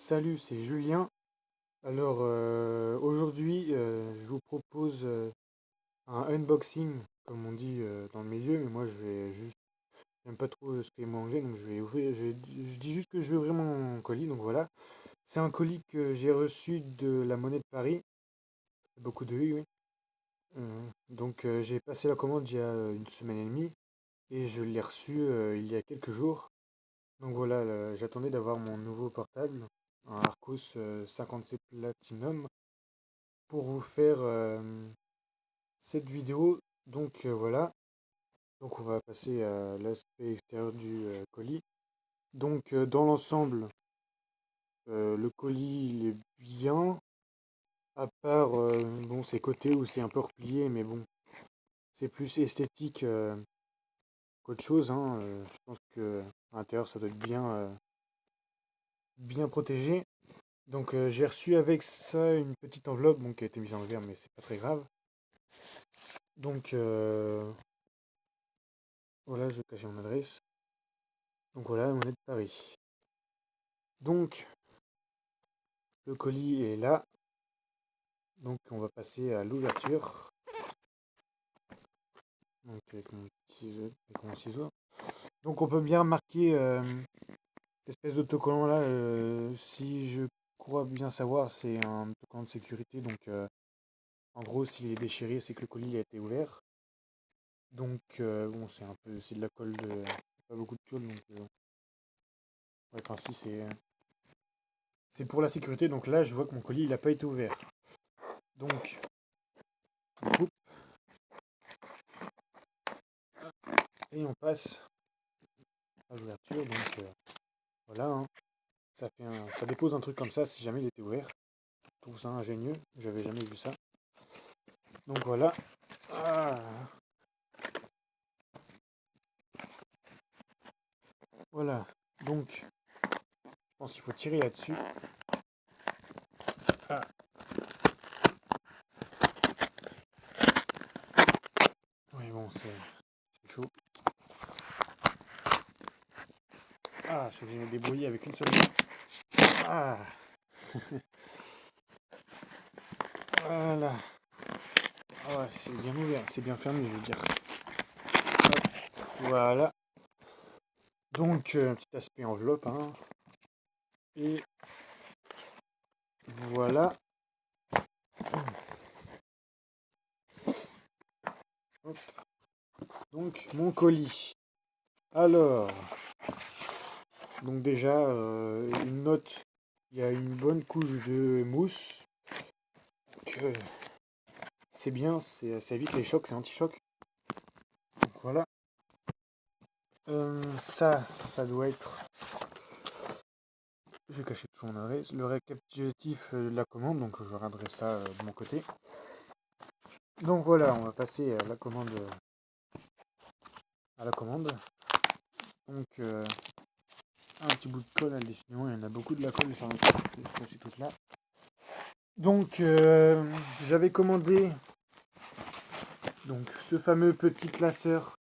Salut, c'est Julien. Alors aujourd'hui, je vous propose un unboxing, comme on dit dans le milieu, mais moi je vais juste, j'aime pas trop ce qui est mot anglais, donc je vais ouvrir, je dis juste que je veux vraiment mon colis, donc voilà. C'est un colis que j'ai reçu de la Monnaie de Paris, beaucoup de U, oui. Donc j'ai passé la commande il y a une semaine et demie, et je l'ai reçu il y a quelques jours. Donc voilà, j'attendais d'avoir mon nouveau portable, un Arcos 57 Platinum, pour vous faire cette vidéo. Donc voilà, donc on va passer à l'aspect extérieur du colis. Donc dans l'ensemble, le colis il est bien, à part bon, ses côtés où c'est un peu replié, mais bon, c'est plus esthétique qu'autre chose, hein. Je pense que à l'intérieur ça doit être bien protégé. Donc j'ai reçu avec ça une petite enveloppe bon, qui a été mise en verre, mais c'est pas très grave. Donc voilà, je vais cacher mon adresse. Donc voilà, on est de Paris. Donc le colis est là. Donc on va passer à l'ouverture. Donc avec mon ciseau. Donc on peut bien remarquer l'espèce d'autocollant là. Si je crois bien savoir, c'est un autocollant de sécurité. Donc en gros, s'il est déchiré, c'est que le colis a été ouvert. Donc bon, c'est de la colle de, pas beaucoup de colle. Donc ouais, enfin si c'est pour la sécurité. Donc là, je vois que mon colis il n'a pas été ouvert. Donc on coupe et on passe à l'ouverture. Donc voilà, hein. Ça dépose un truc comme ça si jamais il était ouvert. Je trouve ça ingénieux, j'avais jamais vu ça. Donc voilà. Ah, voilà. Donc je pense qu'il faut tirer là-dessus. Ah, oui bon c'est chaud. Ah, je vais me débrouiller avec une seule main. Ah, voilà. Ah ouais, c'est bien ouvert, c'est bien fermé, je veux dire. Hop, voilà. Donc un petit aspect enveloppe, hein. Et voilà. Hop. Donc mon colis. Alors, donc déjà une note. Il y a une bonne couche de mousse. Que c'est bien, ça évite les chocs, c'est anti-choc. Donc voilà. Ça doit être. Je vais cacher tout mon adresse. Le récapitulatif de la commande, donc je regarderai ça de mon côté. Donc voilà, on va passer à la commande. Donc un petit bout de colle à le dessiner. Il y en a beaucoup de la colle sur ces toutes là. Donc j'avais commandé donc ce fameux petit classeur.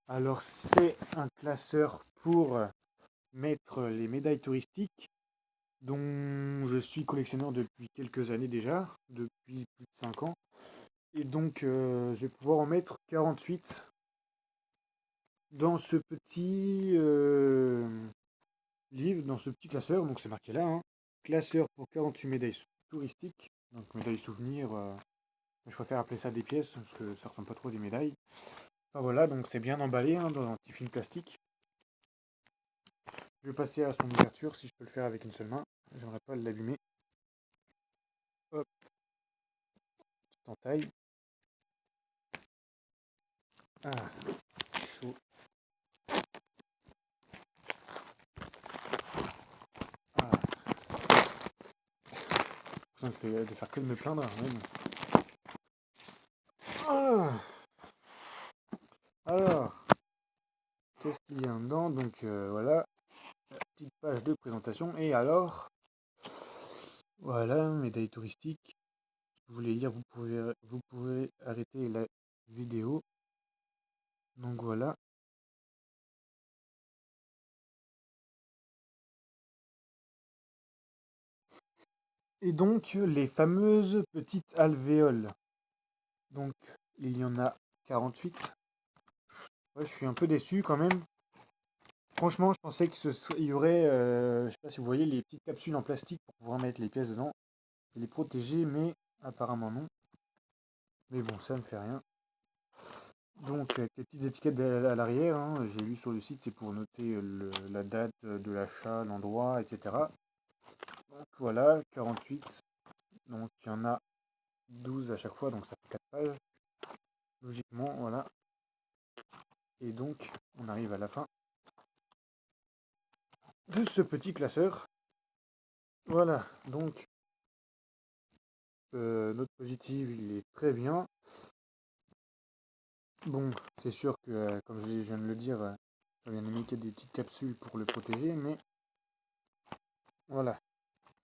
Alors c'est un classeur pour mettre les médailles touristiques dont je suis collectionneur depuis quelques années déjà, depuis plus de 5 ans. Et donc je vais pouvoir en mettre 48 dans ce petit livre, dans ce petit classeur. Donc c'est marqué là, hein, classeur pour 48 médailles touristiques, donc médailles souvenirs. Je préfère appeler ça des pièces parce que ça ressemble pas trop à des médailles. Enfin voilà, donc c'est bien emballé hein, dans un petit film plastique. Je vais passer à son ouverture si je peux le faire avec une seule main. J'aimerais pas l'abîmer. Hop, petite entaille. Ah, chaud. Ah, j'ai l'impression de faire que de me plaindre. Mais bon. Ah, alors, qu'est-ce qu'il y a dedans? Donc voilà, petite page de présentation. Et alors, voilà, médaille touristique. Si vous voulez lire, vous pouvez arrêter la vidéo. Donc voilà. Et donc, les fameuses petites alvéoles. Donc, il y en a 48. Ouais, je suis un peu déçu quand même. Franchement, je pensais qu'il y aurait, je sais pas si vous voyez, les petites capsules en plastique pour pouvoir mettre les pièces dedans et les protéger, mais apparemment non. Mais bon, ça ne fait rien. Donc, avec les petites étiquettes à l'arrière, hein, j'ai lu sur le site, c'est pour noter la date de l'achat, l'endroit, etc. Donc voilà, 48. Donc il y en a 12 à chaque fois, donc ça fait 4 pages. Logiquement, voilà. Et donc, on arrive à la fin de ce petit classeur. Voilà, donc note positive, il est très bien. Bon, c'est sûr que, comme je viens de le dire, j'aurais bien aimé qu'il y ait des petites capsules pour le protéger, mais voilà,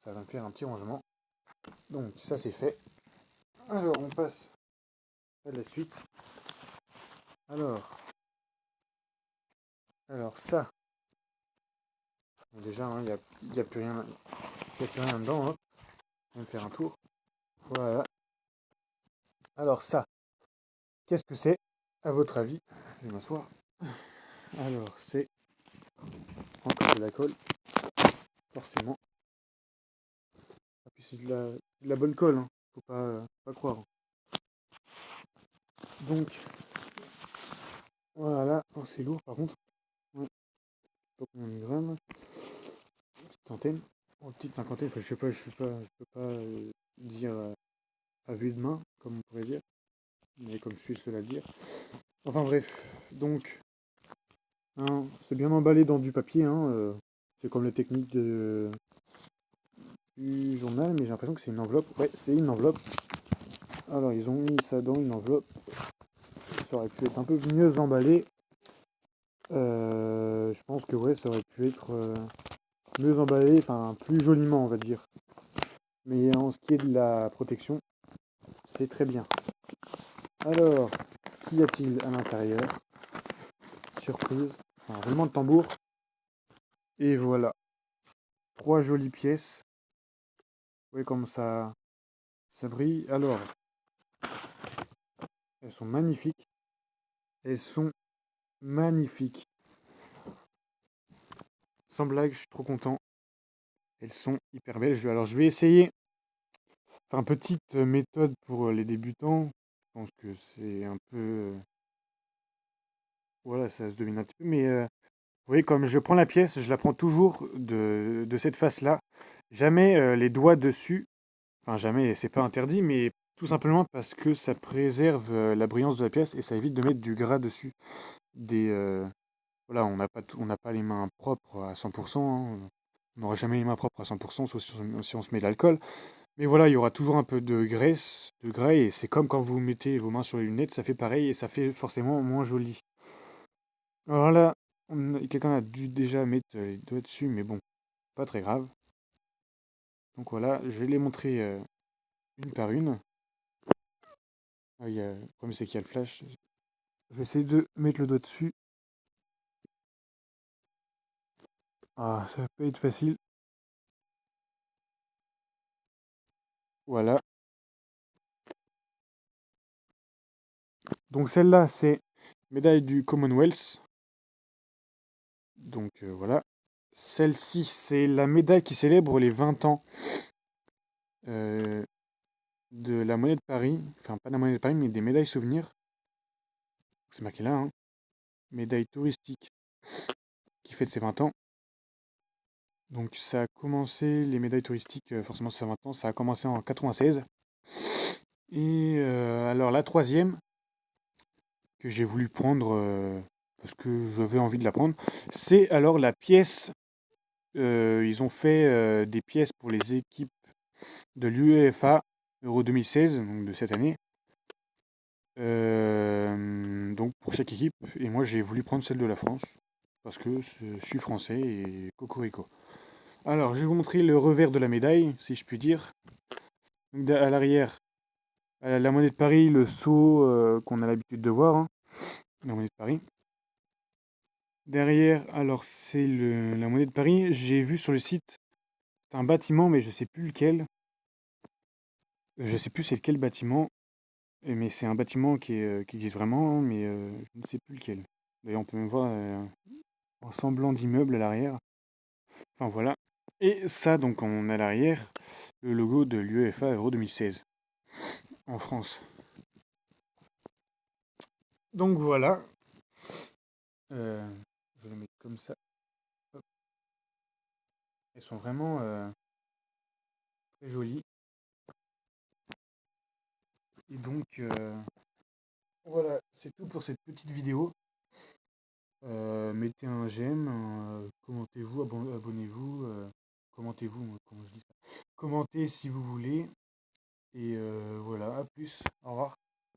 ça va me faire un petit rangement. Donc ça c'est fait. Alors on passe à la suite. Alors, alors ça, bon, déjà il n'y a plus rien, y a plus rien dedans. Hein. On va faire un tour. Voilà. Alors ça, qu'est-ce que c'est à votre avis? Je vais m'asseoir. Alors c'est encore de la colle, forcément. Et puis c'est de la bonne colle, hein. Faut pas croire. Donc voilà, oh, c'est lourd par contre. Ouais, je sais pas combien de grammes. Une petite centaine. Oh, une petite cinquantaine, enfin, je peux pas dire à vue de main, comme on pourrait dire. Mais comme je suis le seul à le dire. Enfin bref, donc hein, c'est bien emballé dans du papier, hein, c'est comme la technique du journal, mais j'ai l'impression que c'est une enveloppe. Ouais, c'est une enveloppe. Alors ils ont mis ça dans une enveloppe. Ça aurait pu être un peu mieux emballé. Je pense que ouais, ça aurait pu être mieux emballé, enfin plus joliment on va dire. Mais en ce qui est de la protection, c'est très bien. Alors, qu'y a-t-il à l'intérieur? Surprise, un roulement de tambour. Et voilà, 3 jolies pièces. Vous voyez comme ça brille. Alors, elles sont magnifiques. Elles sont magnifiques. Sans blague, je suis trop content. Elles sont hyper belles. Alors, je vais essayer. Enfin, petite méthode pour les débutants. Je pense que c'est un peu... voilà, ça se devine un petit peu. Mais vous voyez, comme je prends la pièce, je la prends toujours de cette face-là. Jamais les doigts dessus. Enfin, jamais, c'est pas interdit, mais tout simplement parce que ça préserve la brillance de la pièce et ça évite de mettre du gras dessus. Voilà, on n'a pas les mains propres à 100%. Hein. On n'aura jamais les mains propres à 100%, sauf si on se met de l'alcool. Mais voilà, il y aura toujours un peu de graisse, de gras, et c'est comme quand vous mettez vos mains sur les lunettes, ça fait pareil et ça fait forcément moins joli. Alors là, quelqu'un a dû déjà mettre les doigts dessus, mais bon, pas très grave. Donc voilà, je vais les montrer une par une. Ah, le problème c'est qu'il y a le flash. Je vais essayer de mettre le doigt dessus. Ah, ça va pas être facile. Voilà. Donc celle-là, c'est médaille du Commonwealth. Donc voilà. Celle-ci, c'est la médaille qui célèbre les 20 ans euh, de la monnaie de Paris. Enfin, pas de la monnaie de Paris, mais des médailles souvenirs. C'est marqué là, hein. Médaille touristique qui fête ses 20 ans. Donc ça a commencé, les médailles touristiques, forcément c'est 20 ans, ça a commencé en 96. Et alors la troisième, que j'ai voulu prendre parce que j'avais envie de la prendre, c'est alors la pièce. Ils ont fait des pièces pour les équipes de l'UEFA Euro 2016, donc de cette année. Donc pour chaque équipe. Et moi j'ai voulu prendre celle de la France. Parce que je suis français et cocorico. Alors je vais vous montrer le revers de la médaille, si je puis dire. Donc, à l'arrière, la monnaie de Paris, le sceau qu'on a l'habitude de voir. Hein, la monnaie de Paris. Derrière, alors c'est la monnaie de Paris. J'ai vu sur le site, c'est un bâtiment, mais je sais plus lequel. Je sais plus c'est lequel bâtiment, mais c'est un bâtiment qui existe vraiment, mais je ne sais plus lequel. D'ailleurs, on peut même voir un semblant d'immeuble à l'arrière. Enfin voilà. Et ça, donc, on a à l'arrière le logo de l'UEFA Euro 2016 en France. Donc voilà. Je vais le mettre comme ça. Hop. Elles sont vraiment très jolies. Et donc voilà, c'est tout pour cette petite vidéo. Mettez un j'aime, commentez-vous, abonnez-vous, commentez-vous, comment je dis ça. Commentez si vous voulez. Et voilà, à plus, au revoir.